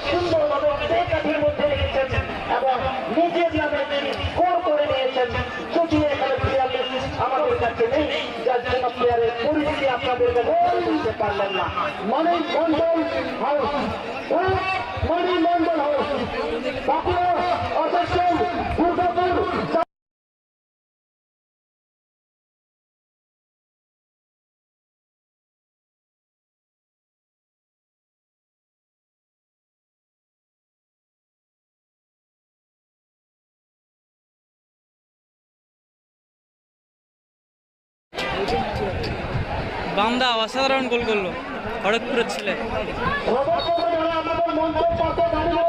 সুন্দরভাবে কাঠির মধ্যে রেখেছেন এবং নিজের নামে স্কোর করে নিয়েছেন। যদি এখানে প্লেয়ার আমাদের কাছে নেই, যার জন্য প্লেয়ারের পরিস্থিতি আপনাদের বলতে পারলেন না। মানিক মন্ডল হাউস, মানিক মন্ডল হাউস, বাঁকুড়া আসানসোল দুর্গাপুর। বান্দা অসাধারণ গোল করলো খড়গপুরের ছেলে। আমাদের মঞ্চের পাশে দাঁড়িয়ে